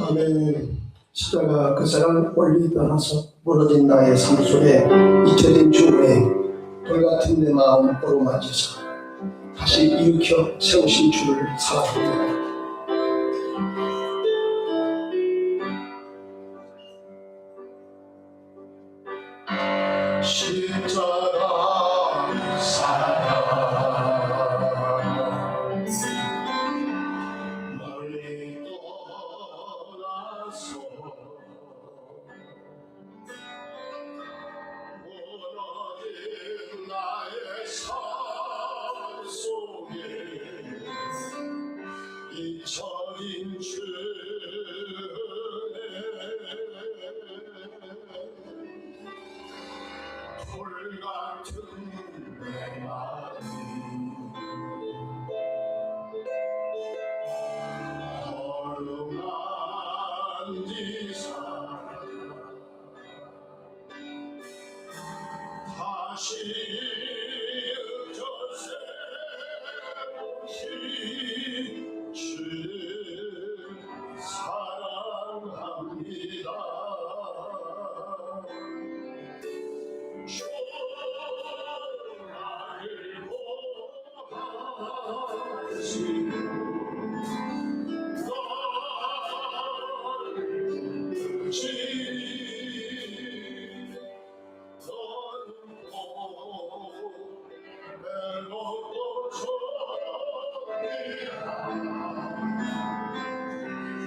아멘. 십자가 그 사랑 멀리 떠나서 무너진 나의 삶 속에 잊혀진 주의 돌같은 내 마음 어루만져서 다시 일으켜 세우신 주를 사랑합니다. 십자가 사랑 멀리 떠나서 무너진 나의 삶 속에 잊혀진 주의 돌같은 내 마음이 어루만지사 다시 세우신 주를 사랑합니다.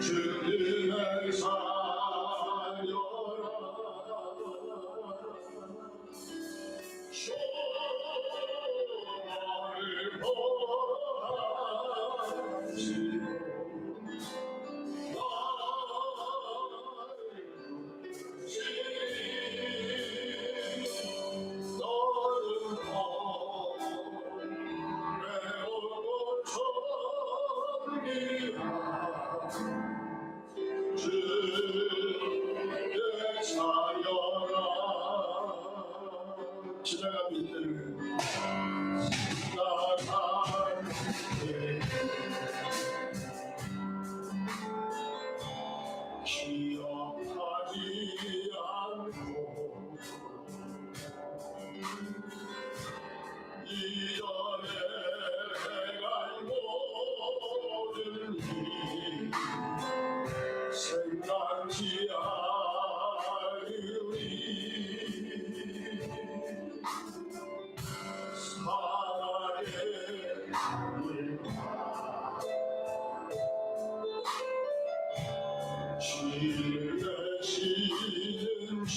주님을 살려라. 지나간 빛들을 기억하지 않고 이전에 갈 모든 일 생각지 않으리. 사랑의 물과 지를 지는 주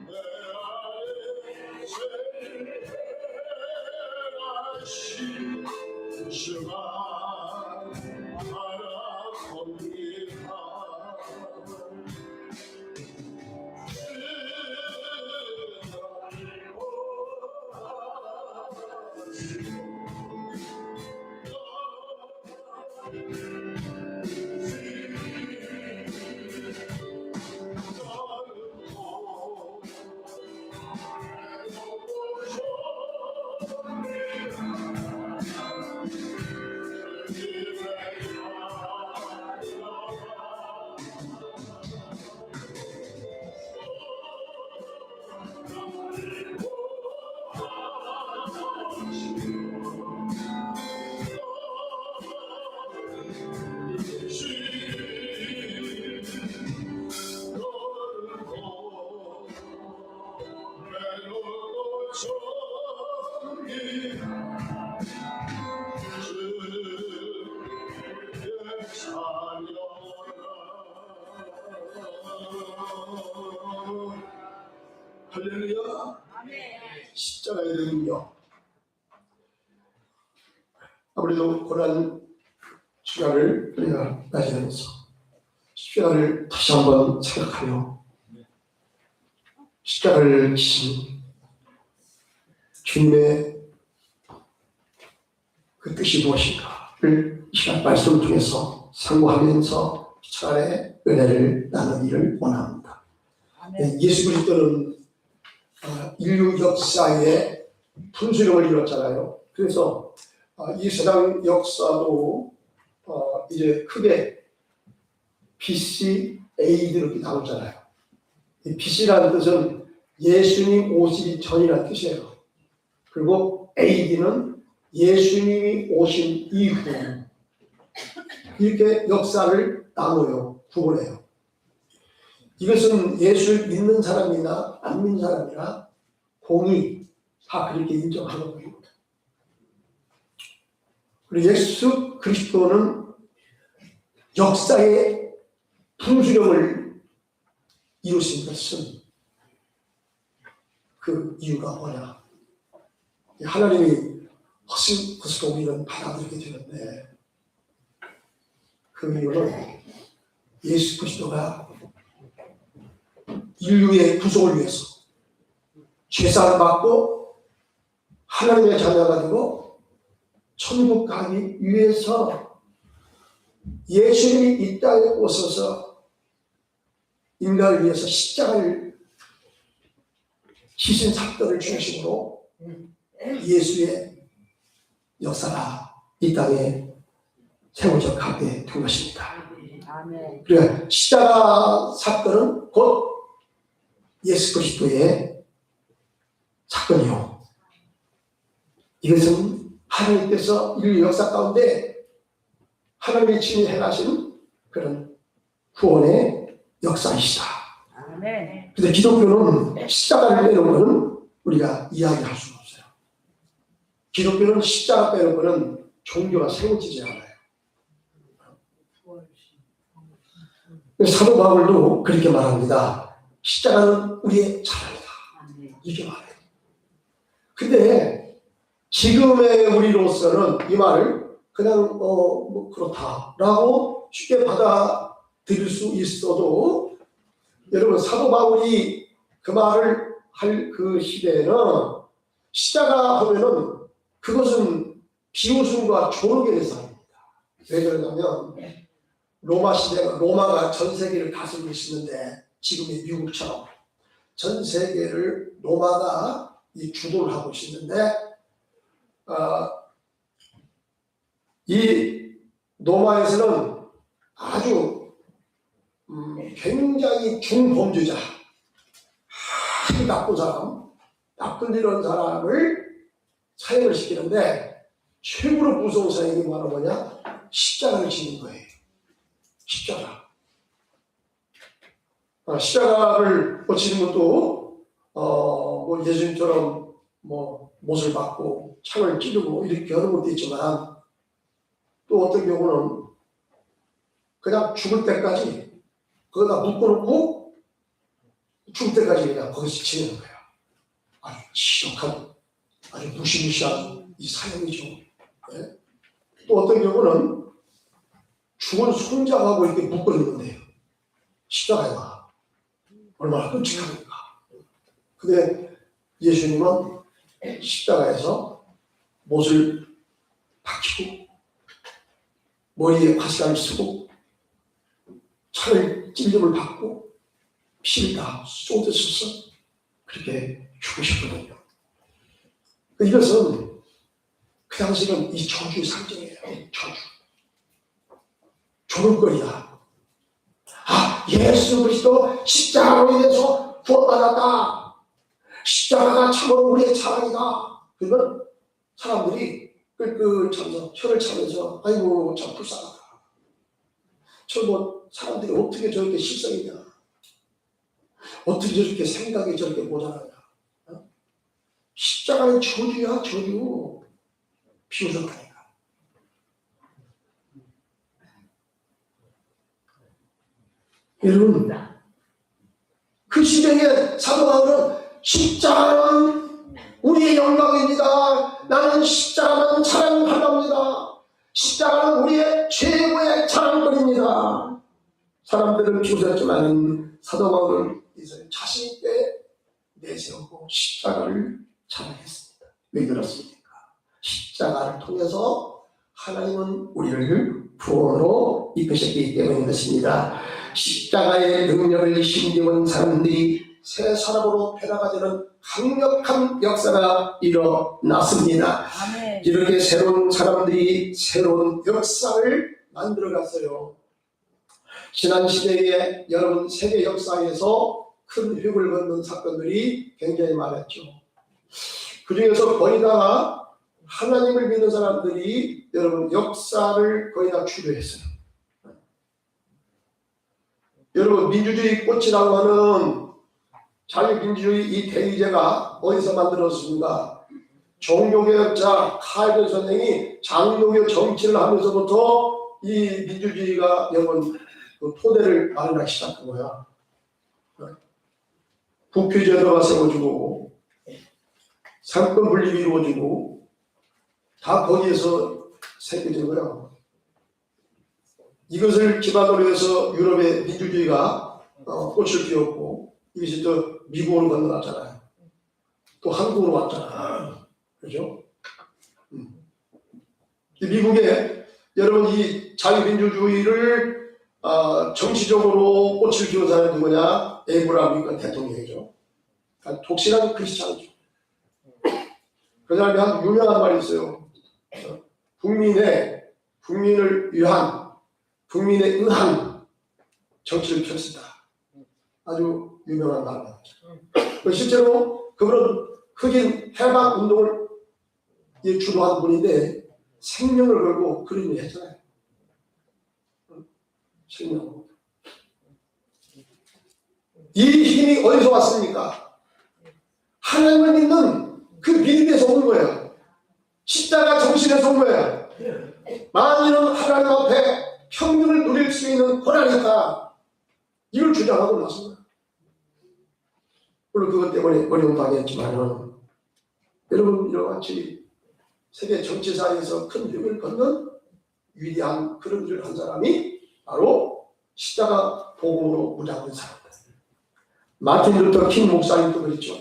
내 안에 제일 행하신 주만 바라봅니다. 할렐루야. 십자가의 능력. 아무래도 고난 시간을 우리가 맞이하면서 십자가를 다시 한번 생각하며 십자가를 지신 주님의 그 뜻이 무엇인가를 이 시간 말씀을 통해서 상고하면서 십자가의 은혜를 나누기를 원합니다. 예수 그리스도는 인류 역사에 분수령을 이뤘잖아요. 그래서 이 세상 역사도 이제 크게 BC, AD 이렇게 나오잖아요. 이 BC라는 뜻은 예수님 오시기 전이라는 뜻이에요. 그리고 AD는 예수님이 오신 이후. 이렇게 역사를 나눠요. 구분해요. 이것은 예수를 믿는 사람이나 안 믿는 사람이나 공이 다 그렇게 인정하는 겁니다. 그리고 예수 그리스도는 역사의 분수령을 이루신 것은 그 이유가 뭐냐? 하나님이 허스도 우리는 받아들이게 되는데 그 이유는 예수 그리스도가 인류의 구속을 위해서 죄사를 받고 하나님의 자녀가 되고 천국 가기 위해서 예수님이 이 땅에 오셔서 인간을 위해서 십자가를 희생 사건을 중심으로 예수의 역사가 이 땅에 세워져 가게 된 것입니다. 그래, 십자가 사건은 곧 예수 그리스도의 사건이요. 이것은 하나님께서 인류 역사 가운데 하나님이 친히 행하신 그런 구원의 역사이시다. 그런데 기독교는 십자가를 빼놓고는 우리가 이야기할 수가 없어요. 기독교는 십자가 빼놓고는 종교가 세워지지 않아요. 사도 바울도 그렇게 말합니다. 십자가는 우리의 자랑이다. 이렇게 말해요. 근데 지금의 우리로서는 이 말을 그냥 뭐 그렇다라고 쉽게 받아들일 수 있어도 여러분 사도 바울이 그 말을 할 그 시대에는 십자가 하면은 그것은 비웃음과 조롱의 대상입니다. 왜 그러냐면 로마 시대가 로마가 전 세계를 다스리고 있었는데 지금의 미국처럼 전 세계를 로마가 이 주도를 하고 있었는데 이 로마에서는 아주 굉장히 중범죄자, 아주 나쁜 사람, 나쁜 이런 사람을 사형을 시키는데 최고로 무서운 사형이 바로 뭐냐? 십자가를 지는 거예요. 십자가. 십자가를 지는 것도 뭐 예수님처럼 뭐 못을 받고 창을 찌르고 이렇게 하는 것도 있지만 또 어떤 경우는 그냥 죽을 때까지 거기다 묶어놓고 죽을 때까지 그냥 거기서 지내는 거야. 아주 지독한, 아주 무시무시한 이 사형이죠. 네? 또 어떤 경우는 죽은 손잡하고 이렇게 묶어놓는데요. 십자가가 얼마나 끔찍합니까? 근데 예수님은 십자가에서 못을 박히고 머리에 화살을 쓰고 차를 찔림을 받고 피를 다 쏟으셔서 그렇게 죽으셨거든요. 이것은 그 당시는 이 저주의 상징이에요. 저주. 조롱거리다. 예수 그리스도 십자가로 인해서 구원받았다. 십자가가 참으로 우리의 자랑이다. 그러면 사람들이 끌끌 차면서 혀를 차면서 아이고 참 불쌍하다. 뭐 사람들이 어떻게 저렇게 실성이냐. 어떻게 저렇게 생각이 저렇게 모자라냐. 십자가는 저주야 저주. 비웃었다니까. 여러분 그 시대에 사도 바울은 십자가는 우리의 영광입니다. 나는 십자가는 자랑합니다. 십자가는 우리의 최고의 자랑거리입니다. 사람들은 비웃었지만 사도 바울은 자신 있게 내세우고 십자가를 자랑했습니다. 왜 그렇습니까? 십자가를 통해서 하나님은 우리를 구원으로 이끄셨기 때문인 것입니다. 십자가의 능력을 힘입은 사람들이 새 사람으로 변화가 되는 강력한 역사가 일어났습니다. 아멘. 이렇게 새로운 사람들이 새로운 역사를 만들어갔어요. 지난 시대에 여러분 세계 역사에서 큰 획을 걷는 사건들이 굉장히 많았죠. 그 중에서 거의 다 하나님을 믿는 사람들이 여러분 역사를 거의 다 주도했어요. 여러분 민주주의 꽃이라고 하는 자유민주주의 이 대의제가 어디서 만들어졌습니까? 종교개혁자 칼빈 선생이 장로교 정치를 하면서부터 이 민주주의가 여러분 그 토대를 마련하기 시작한 거야. 국회제도가 세워지고 상권 분립이 이루어지고 다 거기에서 새겨진 거야. 이것을 기반으로 해서 유럽의 민주주의가 꽃을 피웠고 이것이 또 미국으로 건너갔잖아요. 또 한국으로 왔잖아. 그죠? 미국에 여러분 이 자유민주주의를 정치적으로 꽃을 피운 사람이 누구냐? 에이브라함 링컨 대통령이죠. 독실한 크리스찬이죠. 그 사람이 한 유명한 말이 있어요. 국민을 위한, 국민에 의한 정치를 펼친다. 아주 유명한 말입니다. 실제로 그분은 흑인 해방 운동을 주도한 분인데 생명을 걸고 그런 일을 했잖아요. 생명. 이 힘이 어디서 왔습니까? 하나님을 믿는 그 믿음에서 온 거예요. 십자가 정신에서 온 거예요. 만인은 하나님 앞에 평등을 누릴 수 있는 권한이니까 이걸 주장하고 나섭니다. 물론 그것 때문에 어려움도 하겠지만 여러분 이와 같이 세계 정치사에서 큰 획을 걷는 위대한 그런 일을 한 사람이 바로 십자가 복음으로 무장한 사람들. 마틴 루터 킹 목사님도 그랬죠.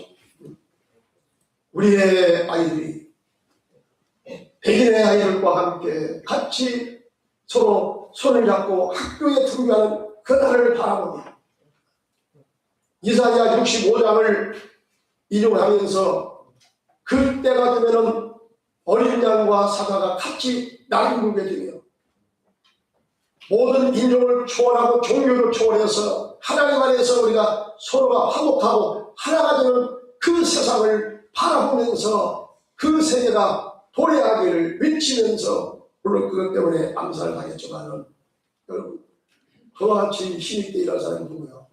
우리의 아이들이 백인의 아이들과 함께 같이 서로 손을 잡고 학교에 등교하는 그날을 바라보니 이사야 65장을 인용을 하면서 그때가 되면은 어린 양과 사자가 같이 날개굴게 되며 모든 인종을 초월하고 종교를 초월해서 하나님 안에서 우리가 서로가 화목하고 하나가 되는 그 세상을 바라보면서 그 세계가 도래하기를 외치면서 물론 그것 때문에 암살을 당했지만 여러분 그와 같이 힘있게 일할 사람이 누구예요?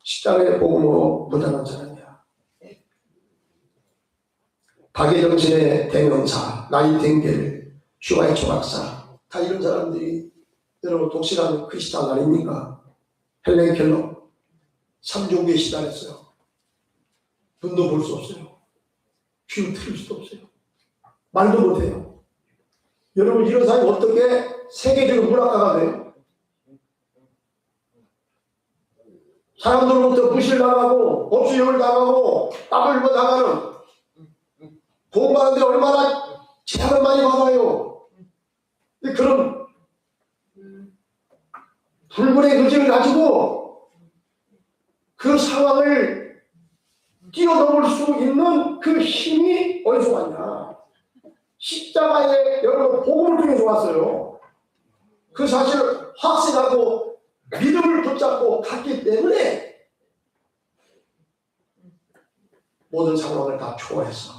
십자가의 복음으로 무장한 사람이야. 박예정신의 대명사, 나이팅게일, 슈와이처 박사 다 이런 사람들이 여러분 독실한 크리스찬 아닙니까? 헬렌 켈러 3종교에 시달했어요. 눈도 볼 수 없어요. 귀를 틀 수도 없어요. 말도 못해요. 여러분 이런 사람이 어떻게 세계적인 문학가가 돼요? 사람들로부터 무시를 당하고 업수형을 당하고 따돌림을 당하는 공부하는데 얼마나 제약을 많이 받아요. 그런 불굴의 의지를 가지고 그 상황을 뛰어넘을 수 있는 그 힘이 어디서 왔냐? 십자가에 여러분 복음을 통해서 왔어요. 그 사실을 확신하고 믿음을 붙잡고 갔기 때문에 모든 상황을 다 초월해서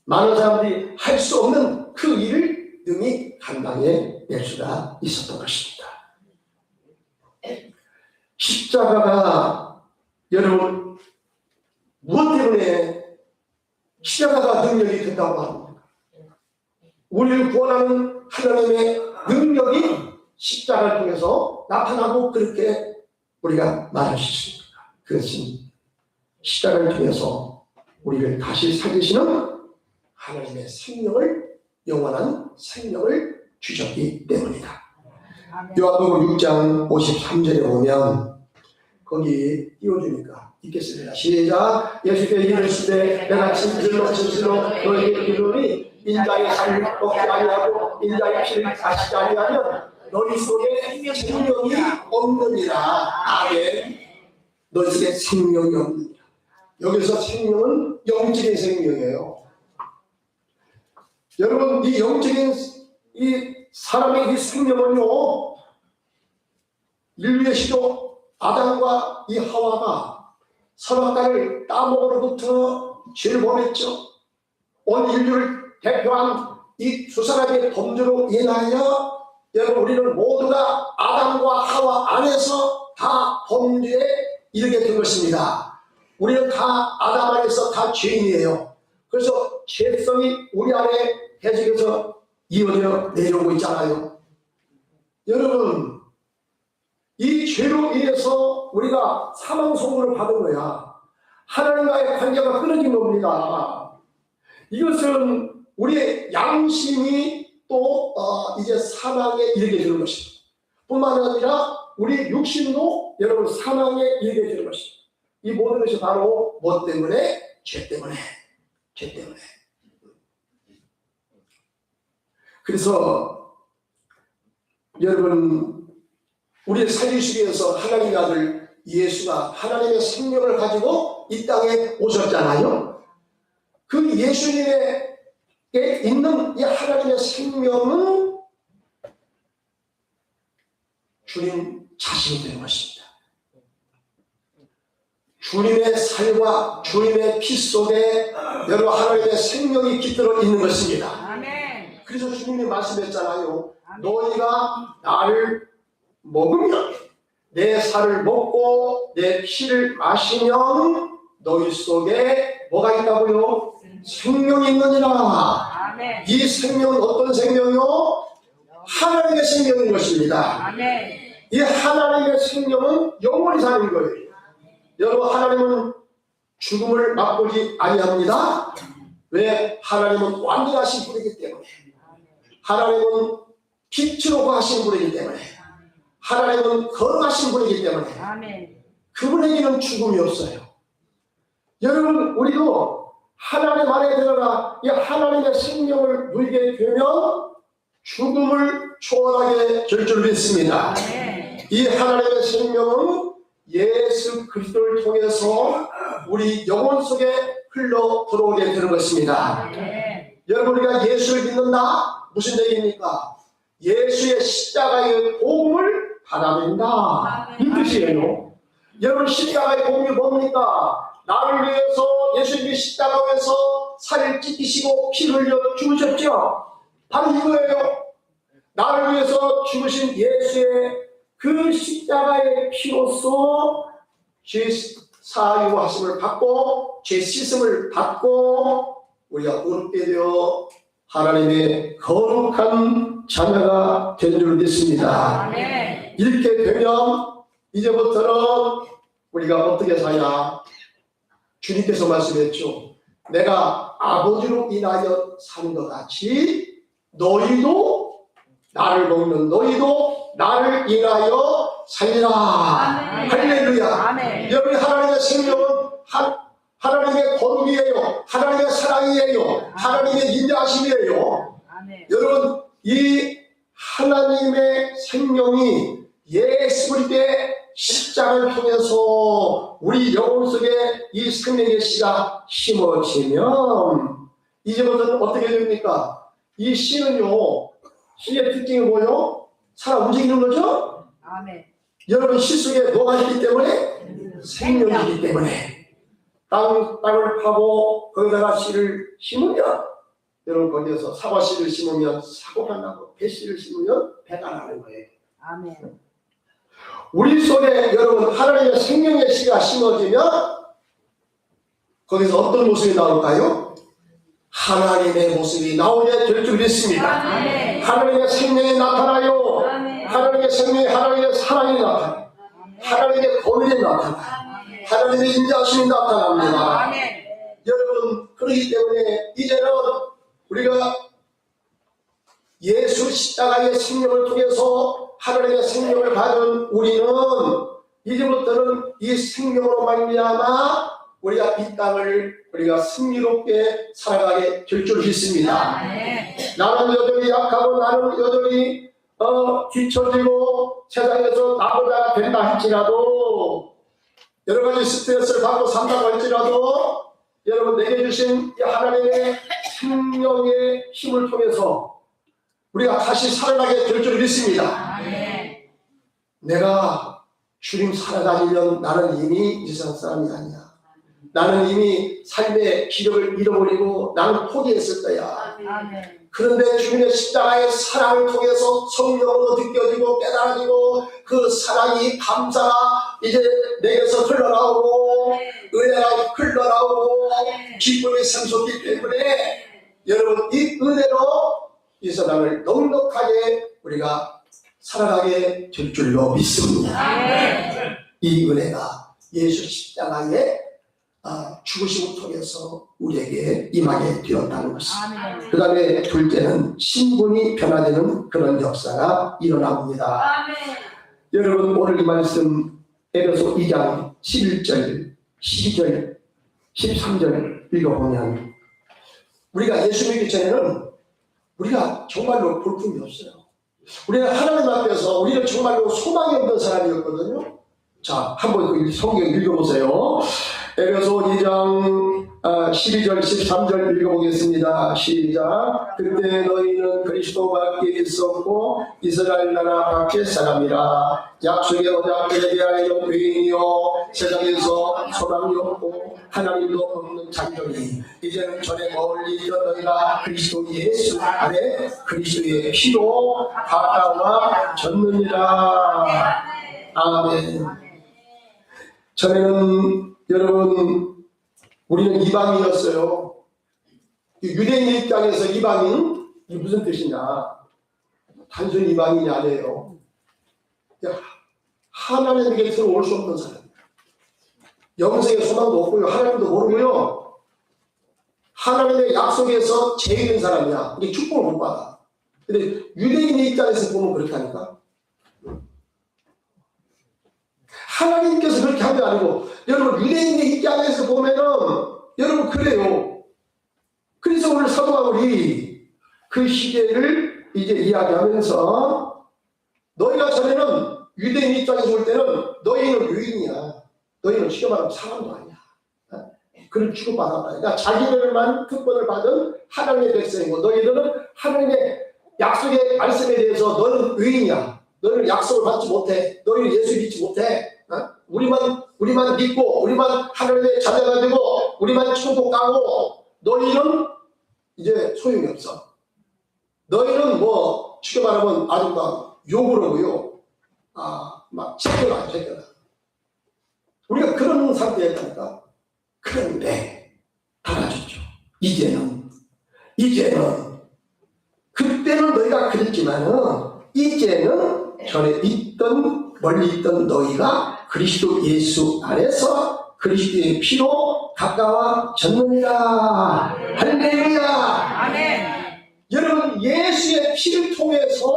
많은 사람들이 할 수 없는 그 일을 능히 감당해 낼 수가 있었던 것입니다. 십자가가 여러분 무엇 때문에 십자가가 능력이 된다고 합니다. 우리를 구원하는 하나님의 능력이 십자가를 통해서 나타나고 그렇게 우리가 말할 수 있습니다. 그것은 십자가를 통해서 우리를 다시 살리시는 하나님의 생명을 영원한 생명을 주셨기 때문이다. 요한복음 6장 53절에 보면 거기 띄워주니까 읽겠습니다. 시작. 예수께서 이르시되 내가 진실로 너희에게 이르노니 인자의 살을 먹지 아니하고 인자의 피를 마시지 아니하면 너희 속에 생명이 없느니라. 아멘. 너희 속에 생명이 없느니라. 여기서 생명은 영적인 생명이에요. 여러분 이 영적인 이 사람의 이 생명은요, 인류의 시조 아담과 이 하와가 선악과를 따먹으로부터 죄를 범했죠. 온 인류를 대표한 이 두 사람의 범죄로 인하여 여러분 우리는 모두가 아담과 하와 안에서 다 범죄에 이르게 된 것입니다. 우리는 다 아담 안에서 다 죄인이에요. 그래서 죄성이 우리 안에 계속해서 이어져 내려오고 있잖아요. 여러분, 이 죄로 인해서 우리가 사망 선고를 받은 거야. 하나님과의 관계가 끊어진 겁니다. 이것은 우리의 양심이 또 이제 사망에 이르게 되는 것입니다. 뿐만 아니라 우리 육신도 여러분 사망에 이르게 되는 것입니다. 이 모든 것이 바로 뭐 때문에? 죄 때문에. 죄 때문에. 그래서 여러분, 우리를 살리시기 위해서 하나님의 아들 예수가 하나님의 생명을 가지고 이 땅에 오셨잖아요. 그 예수님의 있는 이 하나님의 생명은 주님 자신이 되는 것입니다. 주님의 살과 주님의 피 속에 여러분 하나님의 생명이 깃들어 있는 것입니다. 아멘. 그래서 주님이 말씀했잖아요. 너희가 나를 먹으면, 내 살을 먹고 내 피를 마시면 너희 속에 뭐가 있다고요? 생명이 있느니라. 아멘. 이 생명은 어떤 생명이요? 하나님의 생명인 것입니다. 아멘. 이 하나님의 생명은 영원히 사는 거예요. 여러분, 하나님은 죽음을 맛보지 아니합니다. 왜? 하나님은 완전하신 분이기 때문에. 하나님은 빛으로 거하신 분이기 때문에. 하나님은 거룩하신 분이기 때문에. 아멘. 그분에게는 죽음이 없어요. 여러분, 우리도 하나님 안에 들어가 이 하나님의 생명을 누리게 되면 죽음을 초월하게 될 줄 믿습니다. 아멘. 이 하나님의 생명은 예수 그리스도를 통해서 우리 영혼 속에 흘러 들어오게 되는 것입니다. 아멘. 여러분, 우리가 예수를 믿는다? 무슨 얘기입니까? 예수의 십자가의 복음을 받아들인다, 이 뜻이에요. 여러분, 십자가의 복음이 뭡니까? 나를 위해서 예수님이 십자가에서 살을 찢기시고 피를 흘려 죽으셨죠. 바로 이거예요. 나를 위해서 죽으신 예수의 그 십자가의 피로써 죄 사유하심을 받고 죄 씻음을 받고 우리가 얻게 되어 하나님의 거룩한 자녀가 된 줄 믿습니다. 아멘. 이렇게 되면 이제부터는 우리가 어떻게 사냐? 주님께서 말씀했죠. 내가 아버지로 인하여 사는 것 같이 너희도 나를 먹는 너희도 나를 인하여 살리라. 아멘. 할렐루야. 아멘. 여러분, 하나님의 생명은 하나님의 거룩이에요. 하나님의 사랑이에요. 하나님의 인자하심이에요. 아멘. 여러분, 이 하나님의 생명이 예수 그리스도의 십자가를 통해서 우리 영혼 속에 이 생명의 씨가 심어지면 이제부터는 어떻게 됩니까? 이 씨는요, 씨의 특징이 뭐요? 살아 움직이는 거죠? 아멘. 여러분, 씨 속에 뭐가 있기 때문에? 생명이기 때문에 땅을 파고 거기다가 씨를 심으면 여러분, 거기에서 사과 씨를 심으면 사과가 나고 배 씨를 심으면 배가 나는 거예요. 아멘. 우리 속에 여러분 하나님의 생명의 씨가 심어지면 거기서 어떤 모습이 나올까요? 하나님의 모습이 나오게 될 줄 믿습니다. 아멘. 하나님의 생명이 나타나요. 아멘. 하나님의 생명이, 하나님의 사랑이 나타나요. 하나님의 권위가 나타나요. 하나님의 인자하심이 나타납니다. 아멘. 여러분, 그렇기 때문에 이제는 우리가 예수 십자가의 생명을 통해서 하나님의 생명을 받은 우리는 이제부터는 이 생명으로 말미암아 우리가 이 땅을 우리가 승리롭게 살아가게 될 줄 믿습니다. 아멘. 나는 여전히 약하고 나는 여전히 뒤처지고 세상에서 나보다 된다 할지라도 여러 가지 스트레스를 받고 산다고 할지라도 여러분, 내게 주신 이 하나님의 생명의 힘을 통해서 우리가 다시 살아나게 될 줄 믿습니다. 아멘. 내가 주님 살아다니면 나는 이미 이 세상 사람이 아니야. 나는 이미 삶의 기력을 잃어버리고 나는 포기했을 거야. 아멘. 그런데 주님의 십자가의 사랑을 통해서 성령으로 느껴지고 깨달아지고 그 사랑이 감사가 이제 내게서 흘러나오고 은혜가 흘러나오고 기쁨이 샘솟기 때문에 여러분 이 은혜로 이 세상을 넉넉하게 우리가 살아가게 될 줄로 믿습니다. 아멘. 이 은혜가 예수 십자가의 죽으심을 통해서 우리에게 임하게 되었다는 것입니다. 아멘. 그 다음에 둘째는 신분이 변화되는 그런 역사가 일어납니다. 아멘. 여러분 오늘 이 말씀 에베소 2장 11절, 12절, 13절 읽어보면 우리가 예수 믿기 전에는 우리가 정말로 볼품이 없어요. 우리가 하나님 앞에서 우리는 정말로 소망이 없는 사람이었거든요. 자, 한번 그 성경 읽어보세요. 에베소 2장 12절 13절 읽어보겠습니다. 시작. 그때 너희는 그리스도 밖에 있었고 이스라엘 나라 밖의 사람이라. 약속의 언약들에 대하여 외인이요 세상에서 소망이 없고 하나님도 없는 자녀니 이제는 전에 멀리 있던 너희가 그리스도 예수 안에 그리스도의 피로 가까워졌느니라. 아멘. 전에는 여러분 우리는 이방인이었어요. 유대인 입장에서 이방인 이게 무슨 뜻이냐? 단순히 이방인이 아니에요. 하나님 곁으로 올 수 없는 사람. 영생의 소망도 없고요. 하나님도 모르고요. 하나님의 약속에서 제외된 사람이야. 이게 축복을 못 받아. 근데 유대인의 입장에서 보면 그렇게 하니까. 하나님께서 그렇게 한 게 아니고 여러분 유대인의 입장에서 보면은 여러분 그래요. 그래서 오늘 사도 바울이 그 시대를 이제 이야기하면서 너희가 전에는 유대인 입장에서 볼 때는 너희는 유인이야. 너희는 쉽게 말하면 사람도 아니야. 그런 취급받았다. 그러니까 자기들만 특권을 받은 하나님의 백성이고 너희들은 하나님의 약속의 말씀에 대해서 너는 유인이야. 너희는 약속을 받지 못해. 너희는 예수 믿지 못해. 우리만 믿고 우리만 하나님의 자녀가 되고 우리만 천국 가고 너희는 이제 소용이 없어. 너희는 뭐 쉽게 말하면 아주 막 욕을 하고요. 막 새끼라. 우리가 그런 상태였다니까. 그런데 달라졌죠. 이제는 그때는 너희가 그랬지만은 이제는 전에 있던 멀리 있던 너희가 그리스도 예수 안에서 그리스도의 피로 가까워졌느니라. 할렐루야. 아멘. 여러분 예수의 피를 통해서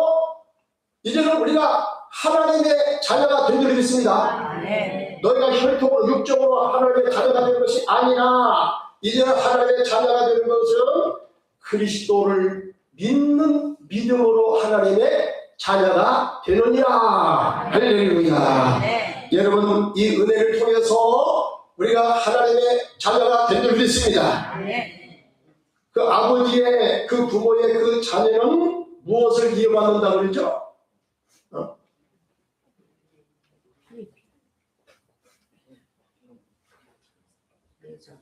이제는 우리가 하나님의 자녀가 된 줄 믿습니다. 아멘. 너희가 혈통으로 육적으로 하나님의 자녀가 된 것이 아니라 이제는 하나님의 자녀가 되는 것은 그리스도를 믿는 믿음으로 하나님의 자녀가 되느니라. 할렐루야. 네. 여러분 이 은혜를 통해서 우리가 하나님의 자녀가 된 줄 믿습니다. 네. 그 아버지의 그 부모의 그 자녀는 무엇을 이어받는다고 그러죠?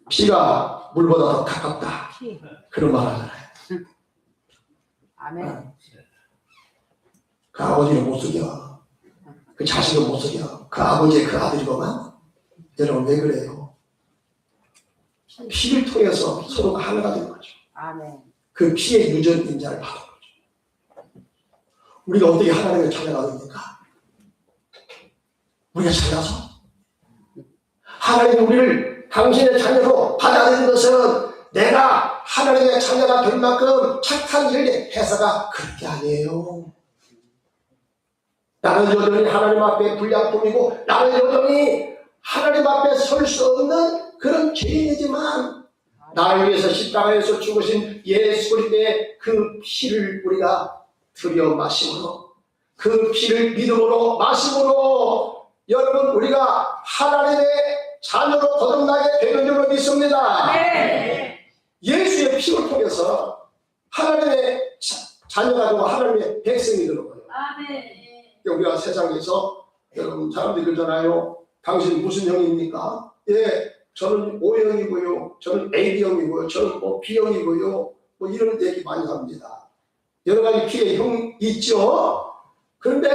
피가 물보다 더 가깝다. 그런 말 하잖아요. 아멘. 그 아버지를 못 속여. 그 자식을 못 속여. 그 아버지의 그 아들이고만. 여러분 왜 그래요? 피를 통해서 서로가 하나가 된 거죠. 아멘. 그 피의 유전 인자를 받은 거죠. 우리가 어떻게 하나님의 자녀가 됩니까? 우리가 잘나서 하나님이 우리를 당신의 자녀로 받아들인 것은 내가 하나님의 자녀가 될 만큼 착한 일을 해서가 그렇게 아니에요. 나는 여전히 하나님 앞에 불량품이고 나는 여전히 하나님 앞에 설 수 없는 그런 죄인이지만 나를 위해서 십자가에서 죽으신 예수 그리스도의 그 피를 우리가 들여 마심으로 그 피를 믿음으로 마심으로 여러분 우리가 하나님의 자녀로 거듭나게 되는 줄로 믿습니다. 네. 예수의 피를 통해서 하나님의 자녀가 되고 하나님의 백성이 되는 거예요. 아멘. 우리가 세상에서 여러분 사람들이 그러잖아요. 당신 무슨 형입니까? 예, 저는 O형이고요. 저는 AB형이고요. 저는 뭐 B형이고요. 뭐 이런 얘기 많이 합니다. 여러 가지 피의 형 있죠. 그런데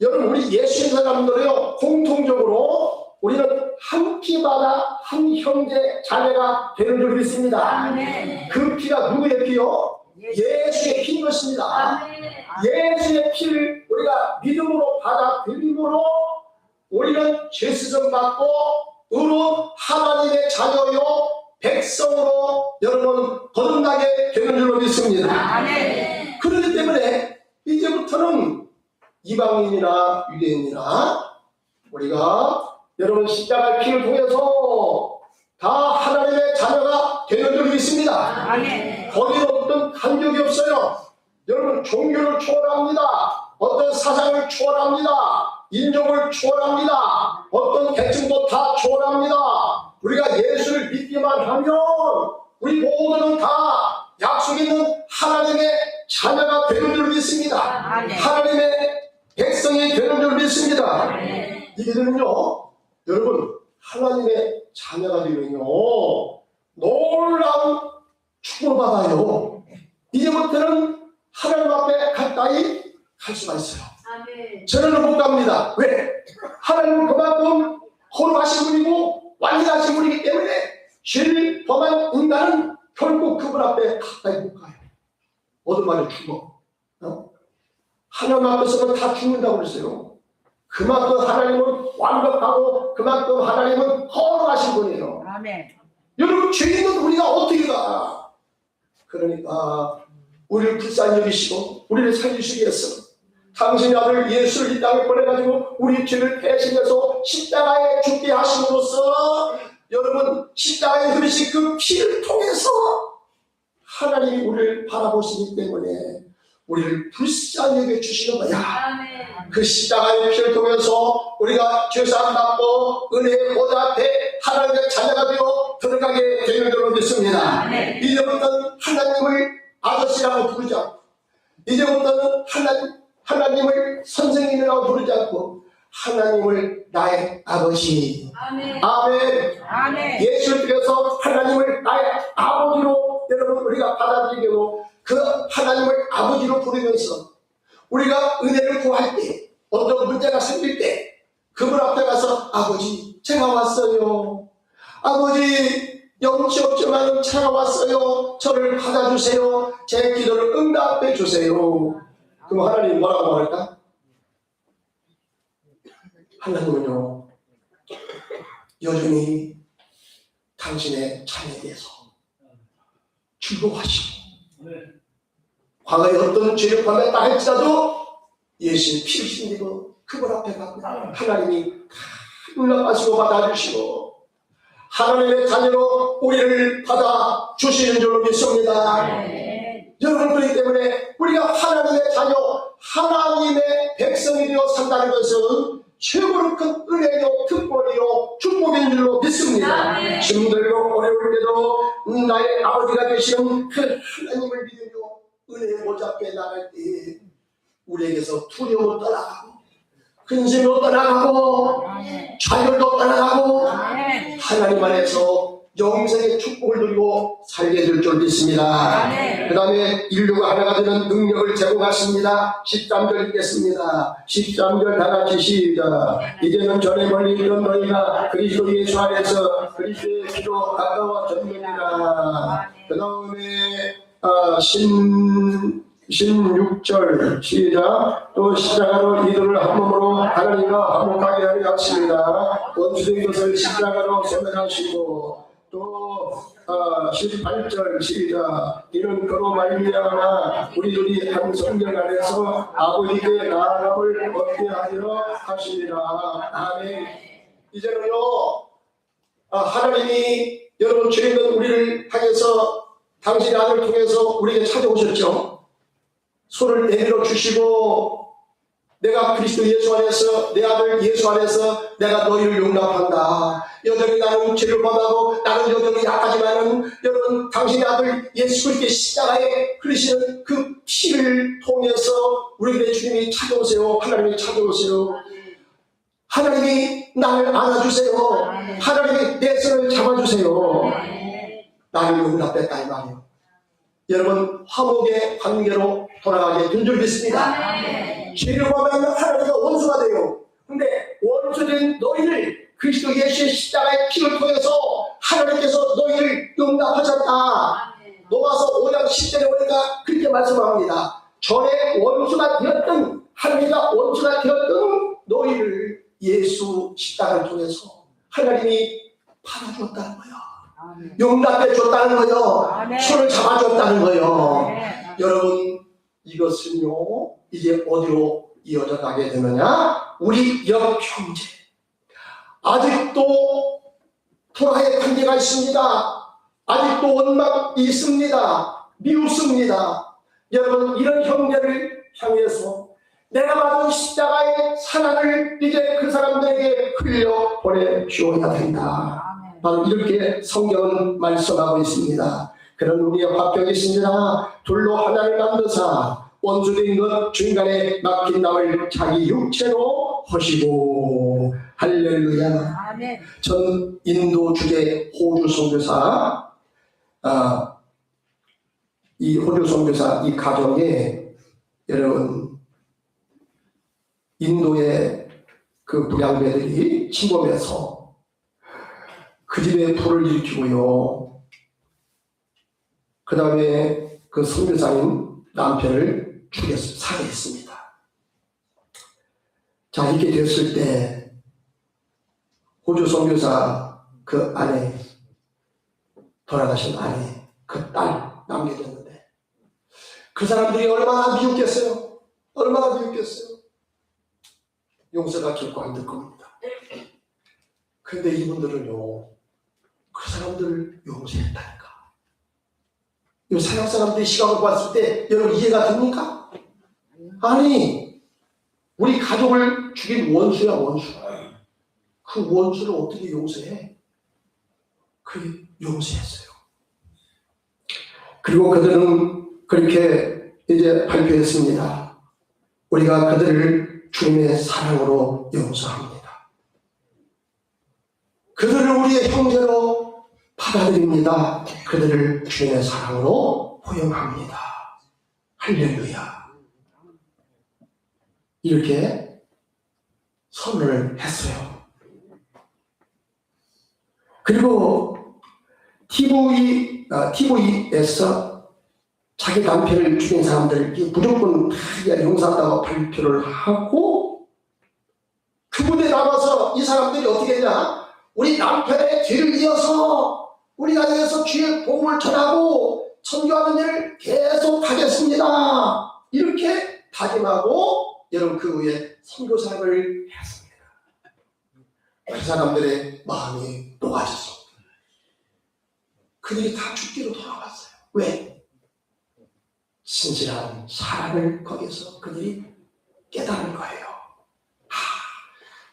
여러분 우리 예수 믿는 사람들이요 공통적으로 우리는 한 피마다 한 형제 자매가 되는 줄 믿습니다. 아멘. 그 피가 누구의 피요? 예수의 피인 것입니다. 아멘. 예수의 피를 우리가 믿음으로 받아들임으로 우리는 죄수전 받고 의로 하나님의 자녀요 백성으로 여러분 거듭나게 되는 줄로 믿습니다. 아멘. 그렇기 때문에 이제부터는 이방인이나 유대인이나 우리가 여러분 십자가의 피를 통해서 다 하나님의 자녀가 되는 줄 믿습니다. 아멘. 거기는 어떤 간격이 없어요. 여러분 종교를 초월합니다. 어떤 사상을 초월합니다. 인종을 초월합니다. 어떤 계층도 다 초월합니다. 우리가 예수를 믿기만 하면 우리 모두는 다 약속 있는 하나님의 자녀가 되는 줄 믿습니다. 아멘. 하나님의 백성이 되는 줄 믿습니다. 아멘. 이들은요, 여러분 하나님의 자녀가 되면요 놀라운 축복을 받아요. 이제부터는 하나님 앞에 가까이 갈 수가 있어요. 아멘. 저는 못 갑니다. 왜? 하나님은 그만큼 거룩하신 분이고 완전하신 분이기 때문에 죄를 범한 인간은 결국 그분 앞에 가까이 못 가요. 어떤 말에 죽어. 하나님 앞에서는 다 죽는다고 그랬어요. 그만큼 하나님은 완벽하고 그만큼 하나님은 거룩하신 분이에요. 아멘. 여러분 죄인은 우리가 어떻게 가? 그러니까 우리를 불쌍히 여기시고 우리를 살리시기 위해서 당신의 아들 예수를 이 땅에 보내가지고 우리 죄를 대신해서 십자가에 죽게 하심으로써 여러분 십자가에 흐르신 그 피를 통해서 하나님이 우리를 바라보시기 때문에 우리를 불쌍히 여겨주시는 거야. 아멘. 그 십자가의 피를 통해서 우리가 죄사함 받고 은혜의 보좌 앞에 하나님의 자녀가 되어 들어가게 되는 줄로 믿습니다. 아멘. 이제부터는 하나님을 아저씨라고 부르지 않고 이제부터는 하나님을 선생님이라고 부르지 않고 하나님을 나의 아버지. 아멘. 아멘. 아멘. 예수를 통해서 하나님을 나의 아버지로 여러분 우리가 받아들이고 그 하나님을 아버지로 부르면서 우리가 은혜를 구할 때 어떤 문제가 생길 때 그분 앞에 가서 아버지 제가 왔어요. 아버지 영치 없지만 제가 왔어요. 저를 받아주세요. 제 기도를 응답해 주세요. 그럼 하나님 뭐라고 말할까? 하나님은요 여전히 당신의 자녀에 대해서 즐거워하시고 과거에 어떤 죄를 범했다 할지라도 예수의 피를 힘입어 그분 앞에 가고 하나님이 다 용납하시고 받아주시고 하나님의 자녀로 우리를 받아주시는 줄로 믿습니다. 아멘. 여러분 그렇기 때문에 우리가 하나님의 자녀 하나님의 백성이 되어 산다는 것은 최고로 큰 은혜요 특권이요 축복인 줄로 믿습니다. 아멘. 힘들고 어려울 때도 나의 아버지가 되시는 그 하나님을 믿으며 은혜의 보좌 앞에 나갈 때 우리에게서 두려움을 떠나가고 근심도 떠나가고 아멘. 좌절도 떠나가고 아멘. 하나님 안에서 영생의 축복을 누리고 살게 될 줄 믿습니다. 아멘. 그 다음에 인류가 하나가 되는 능력을 제공하십니다. 13절 읽겠습니다. 13절 다 같이 시작. 이제는 전에 멀리 있던 너희가 그리스도 예수 안에서 그리스도의 피로 가까워졌느니라. 그 다음에 16절 시작. 또 십자가로 이들을 한 몸으로 하나님과 화목하게 하려 하십니다. 원수된 것을 십자가로 소멸하시고 또 18절 시작. 이는 그로 말미암아 우리들이 한 성령 안에서 아버지께 나아감을 얻게 하려 하시니라. 아멘. 이제는요 하나님이 여러분 죄 있는 우리를 향해서 당신의 아들을 통해서 우리에게 찾아오셨죠. 손을 내밀어 주시고 내가 그리스도 예수 안에서 내 아들 예수 안에서 내가 너희를 용납한다. 여전히 나는 죄를 범하고 나는 여전히 약하지만은 여러분 당신의 아들 예수 그리스도의 십자가에 흐르시는 그 피를 통해서 우리들의 주님이 찾아오세요. 하나님이 찾아오세요. 하나님이 나를 안아주세요. 하나님이 내 손을 잡아주세요. 나를 용납했다 이 말이에요. 여러분 화목의 관계로 돌아가게 된 줄 믿습니다. 죄를 범하면 하나님과 원수가 돼요. 근데 원수된 너희를 그리스도 예수의 십자가의 피를 통해서 하나님께서 너희를 용납하셨다. 로마서 5장 10절에 보니까 그렇게 말씀합니다. 전에 원수가 되었던 하나님과 원수가 되었던 너희를 예수 십자가를 통해서 하나님이 받아주었다는 거예요. 용납해 줬다는 거예요. 손을 잡아줬다는 거예요. 여러분 이것은요 이제 어디로 이어져 가게 되느냐? 우리 옆 형제 아직도 토라의 관계가 있습니다. 아직도 원망이 있습니다. 미웃습니다. 여러분 이런 형제를 향해서 내가 받은 십자가의 사랑을 이제 그 사람들에게 흘려 보내주어야 된다. 바로 이렇게 성경은 말씀하고 있습니다. 그런 우리의 화평이 있습니다. 둘로 하나를 만드사 원수된 것 중간에 막힌 남을 자기 육체로 허시고 할렐루야. 아멘. 전 인도 주재 호주 선교사 이 호주 선교사 이 가정에 여러분 인도의 그 불량배들이 침범해서 그 집에 불을 일으키고요. 그 다음에 그 선교사님 남편을 살해했습니다. 자, 이렇게 됐을 때 호주 선교사 그 아내, 돌아가신 아내, 그 딸 남겨졌는데 그 사람들이 얼마나 미웠겠어요? 얼마나 미웠겠어요? 용서가 결코 안 될 겁니다. 근데 이분들은요, 그 사람들을 용서했다니까. 이 서양 사람들이 시각을 봤을 때 여러분 이해가 됩니까? 아니, 우리 가족을 죽인 원수야, 원수. 그 원수를 어떻게 용서해? 그 용서했어요. 그리고 그들은 그렇게 이제 발표했습니다. 우리가 그들을 주님의 사랑으로 용서합니다. 그들을 우리의 형제로 받아들입니다. 그들을 주님의 사랑으로 포용합니다. 할렐루야. 이렇게 선언을 했어요. 그리고 TV에서 자기 남편을 죽인 사람들 무조건 다 용서한다고 발표를 하고 그 무대에 나가서 이 사람들이 어떻게 했냐? 우리 남편의 죄를 이어서 우리가 이어서 주의 복음을 전하고 선교하는 일을 계속 하겠습니다. 이렇게 다짐하고 여러분 그 후에 선교사역을 했습니다. 그 사람들의 마음이 녹아졌습니다. 그들이 다 죽기로 돌아갔어요. 왜? 진실한 사랑을 거기서 그들이 깨달은 거예요.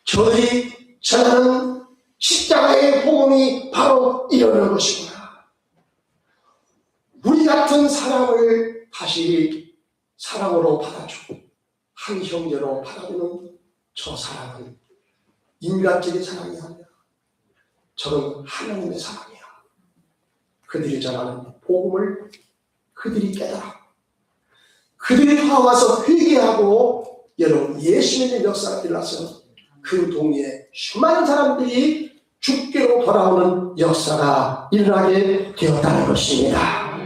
저들이 전하는 십자가의 복음이 바로 이러는 것이구나. 우리 같은 사람을 다시 사랑으로 받아주고 한 형제로 받아주는 저 사랑은 인간적인 사랑이 아니라 저는 하나님의 사랑이야. 그들이 전하는 복음을 그들이 깨달아 그들이 돌아와서 회개하고 여러분 예수 믿는 역사가 일어나서 그 동네에 수많은 사람들이 죽게로 돌아오는 역사가 일어나게 되었다는 것입니다.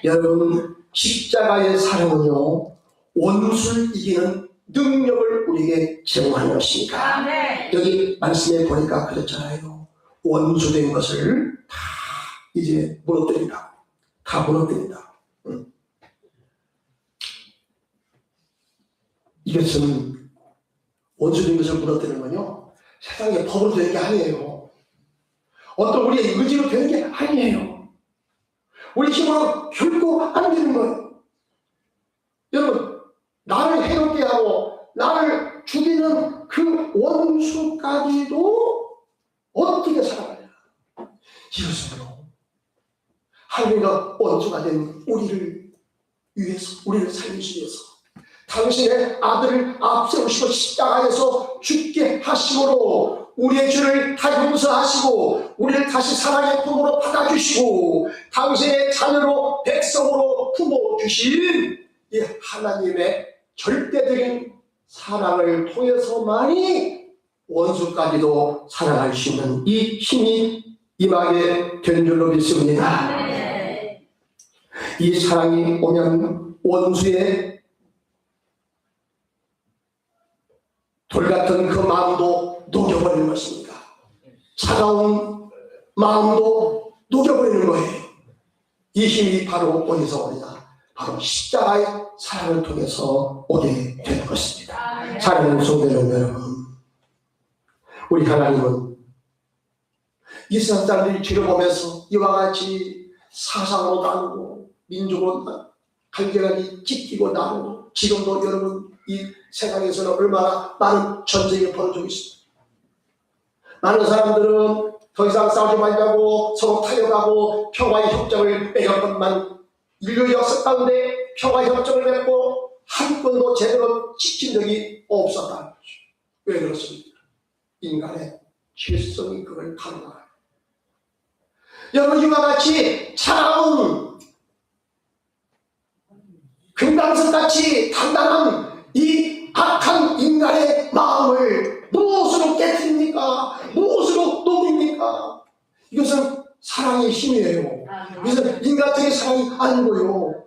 여러분 십자가의 사랑은요 원수를 이기는 능력을 우리에게 제공하는 것입니다. 여기 말씀에 보니까 그렇잖아요. 원수된 것을 다 이제 무너뜨린다. 다 무너뜨린다. 이것은 원수된 것을 무너뜨리는 건요 세상에 법으로 되는 게 아니에요. 어떤 우리의 의지로 되는 게 아니에요. 우리 힘으로 결코 안 되는 거예요. 여러분 나를 해롭게 하고 나를 죽이는 그 원수까지도 어떻게 살아가냐. 이것으로 하나님과 원수가 된 우리를 위해서, 우리를 살리기 위해서 당신의 아들을 앞세우시고 십자가에서 죽게 하심으로 우리의 죄를 다 용서하시고 우리를 다시 사랑의 품으로 받아주시고 당신의 자녀로 백성으로 품어주신 이 하나님의 절대적인 사랑을 통해서만이 원수까지도 사랑할 수 있는 이 힘이 임하게 된 줄로 믿습니다. 이 사랑이 오면 원수의 돌같은 그 마음도 녹여버리는 것입니다. 차가운 마음도 녹여버리는 거예요. 이 힘이 바로 어디서 오느냐? 바로 십자가의 사랑을 통해서 오게 되는 것입니다. 사랑하는 성도 여러분, 우리 하나님은 이 세상 사람들이 죄를 보면서 이와 같이 사상으로 나누고 민족으로 갈대가리 찢기고 나누고 지금도 여러분 이 세상에서는 얼마나 많은 전쟁이 벌어지고 있습니다. 많은 사람들은 더 이상 싸우지 말자고 서로 타협하고 평화의 협정을 맺은 것만 인류 역사 가운데 평화의 협정을 맺고 한 번도 제대로 지킨 적이 없었다는 거죠. 왜 그렇습니까? 인간의 죄성이 그걸 가능하다. 여러분 이와 같이 차가운 금강석같이 단단한 이 악한 인간의 마음을 무엇으로 깨뜨립니까? 무엇으로 녹입니까? 이것은 사랑의 힘이에요. 이것은 인간적인 사랑이 아니고요.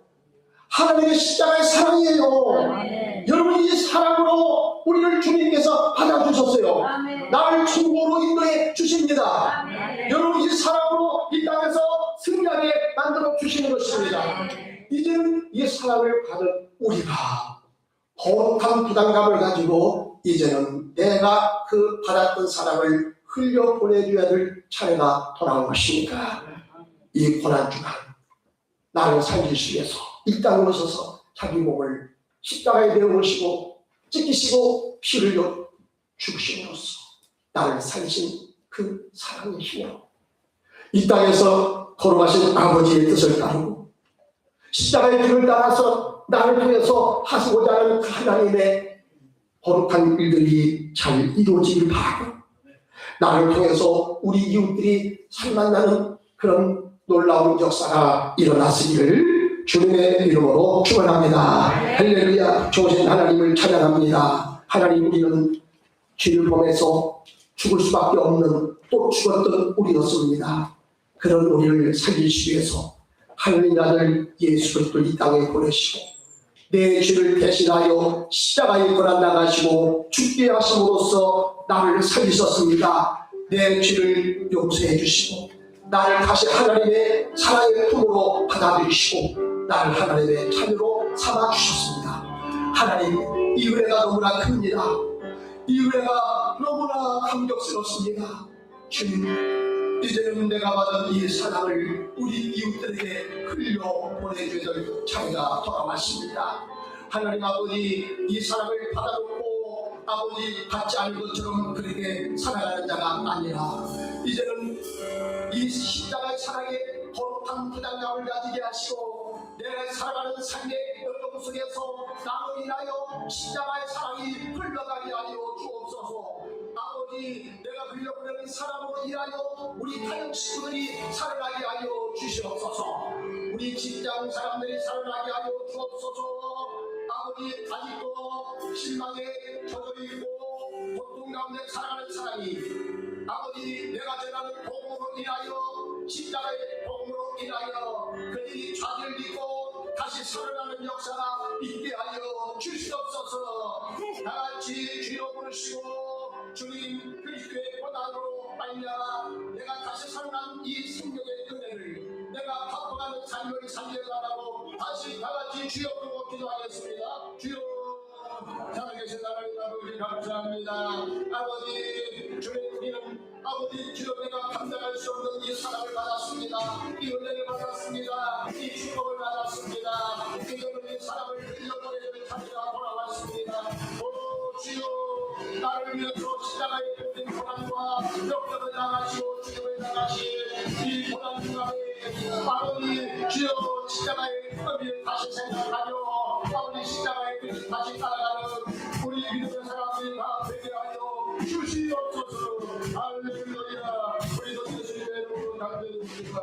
하나님의 십자가의 사랑이에요. 여러분 이 사랑으로 우리를 주님께서 받아주셨어요. 나를 천국으로 인도해 주십니다. 여러분 이 사랑으로 이 땅에서 승리하게 만들어 주시는 것입니다. 이제는 이 사랑을 받은 우리가 거룩한 부담감을 가지고 이제는 내가 그 받았던 사랑을 흘려 보내줘야 될 차례가 돌아온 것입니다. 이 고난주간 나를 살리시기 위해서 이 땅에 오셔서 자기 몸을 십자가에 내어오시고 찢기시고 피를 흘려 죽으심으로써 나를 살리신 그 사랑의 힘으로 이 땅에서 걸어가신 아버지의 뜻을 따르고 십자가의 길을 따라서 나를 통해서 하시고자 하는 그 하나님의 거룩한 일들이 잘 이루어지길 바라고 나를 통해서 우리 이웃들이 살만나는 그런 놀라운 역사가 일어났으기를 주님의 이름으로 축원합니다. 할렐루야. 좋으신 하나님을 찬양합니다. 하나님, 우리는 죄를 범해서 죽을 수밖에 없는 또 죽었던 우리였습니다. 그런 우리를 살리시기 위해서 하나님 아들 예수 그리스도를 이 땅에 보내시고 내 죄를 대신하여 십자가에 고난 당하시고 죽게 하심으로써 나를 살리셨습니다. 내 죄를 용서해 주시고 나를 다시 하나님의 사랑의 품으로 받아들이시고 나를 하나님의 자녀로 삼아 주셨습니다. 하나님, 이 은혜가 너무나 큽니다. 이 은혜가 너무나 감격스럽습니다. 주님, 이제는 내가 받은 이 사랑을 우리 이웃들에게 흘려 보내줘야 될 차례가 돌아왔습니다. 하나님 아버지, 이 사랑을 받아놓고 아버지 받지 않은 것처럼 그렇게 살아가는 자가 아니라 이제는 이 십자가의 사랑에 거룩한 부담감을 가지게 하시고 내가 살아가는 삶의 어려움 속에서 나로 인하여 십자가의 사랑이 흘러가게 하여 주옵소서. 아버지, 내가 흘려보내는 사랑으로 인하여 우리 가정 식구들이 살아나게 하여 주시옵소서. 우리 직장 사람들이 살아나게 하여 주옵소서. 아버지, 아직도 실망에 젖어 있고 고통 가운데 살아가는 사람이 아버지, 내가 전하는 복음으로 인하여 십자가의 복음으로 인하여 그들이 좌절되고 다시 살아나는 역사가 있게 하여 주시옵소서. 다같이 주여 부르시고 주님 그리스도의 고난으로 말미암아 내가 다시 살아난 이 생명의 은혜를 내가 바꿔가는 삶을 살려달라고 다시 다같이 주여 부르고 기도하겠습니다. 주여, 살아계신 하나님 아버지 감사합니다. 아버지, 주님 우리는 아버지 주여 내가 감당할 수 없는 이 사랑을 받았습니다. 이 은혜를 받았습니다. 이 축복을 받았습니다. 이제는 이 사랑을 흘려보내는 자리가 돌아왔습니다. 오 주여 나를 위해서 십자가에 달린 고난과 역경을 당하시고 죽음을 당하신 이 고난 중간에 아버지 주여 십자가의 의미를 다시 생각하며 아버지 십자가의 뜻을 다시 따라가는 우리 믿음의 사람들이 다 되게 하여 주시옵소서. 할렐루야. 우리도 예수님의 이름으로 감사드립니다.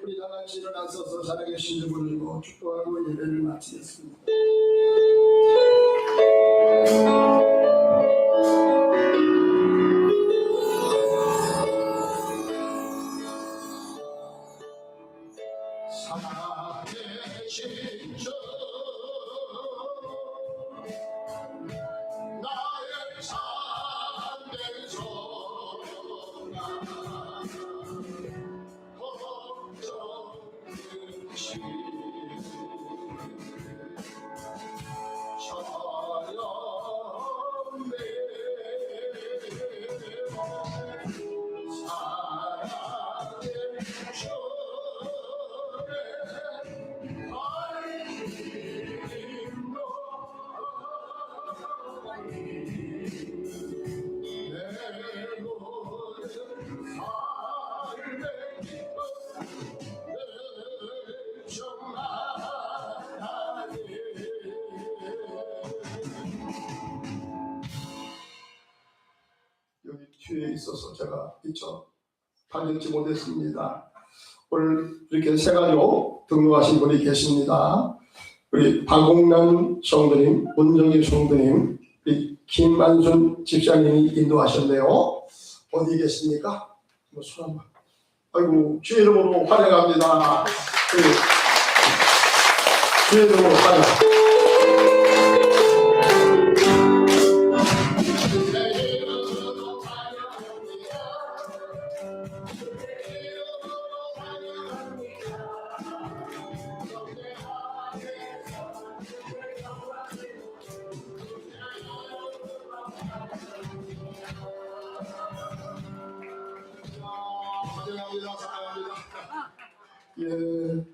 우리 다 같이 일어나서서 살아계신 분을 축복하고 예배를 마치겠습니다. 살아계신 주 나의 참된 소망 여기 뒤에 있어서 제가 미처 발견치 못했습니다. 오늘 이렇게 세 가지로 등록하신 분이 계십니다. 우리 박홍란 성도님, 문정희 성도님, 우리 김만순 집사님이 인도하셨네요. 어디 계십니까? 손 한번. 아이고, 주의 이름으로 환영합니다. 주의 이름으로 환영. 예.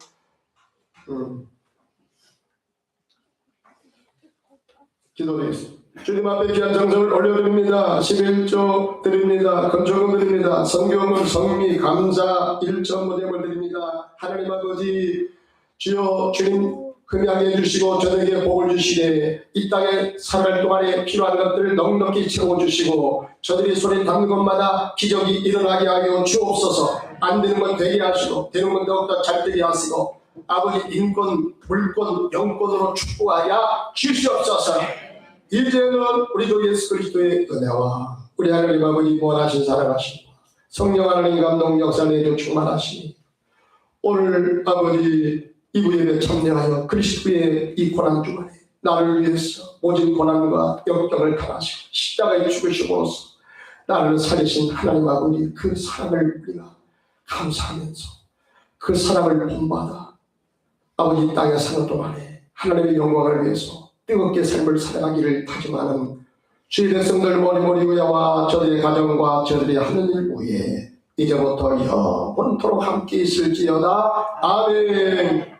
기도드리겠습니다. 주님 앞에 귀한 정성을 올려드립니다. 11조 드립니다. 건조금 드립니다. 성경은 성미 감사 1.5점을 드립니다. 하나님 아버지 주여 주님 흠양해 주시고 저에게 복을 주시되 이 땅에 살아갈 동안에 필요한 것들을 넉넉히 채워주시고 저들이 손에 닿는 것마다 기적이 일어나게 하여 주옵소서. 안 되는 건 되게 하시고 되는 건 더욱더 잘 되게 하시고 아버지 인권, 물권, 영권으로 축복하여 주시옵소서. 이제는 우리도 예수 그리스도의 은혜와 우리 하나님 아버지 무한하신 사랑하시고 성령 하나님 감동 역사 내려 충만하시니 오늘 아버지 이부예배 참여하여 그리스도의 이 고난 주간에 나를 위해서 모진 고난과 역경을 당하시고 십자가에 죽으심으로써 나를 살리신 하나님 아버지 그 사랑을 우리가 감사하면서 그 사랑을 본받아 아버지 땅에 사는 동안에 하나님의 영광을 위해서 뜨겁게 삶을 살아가기를 다짐하는 주의 백성들 머리머리 위와 저들의 가정과 저들이 하는 일 위에 이제부터 영원토록 함께 있을지어다. 아멘.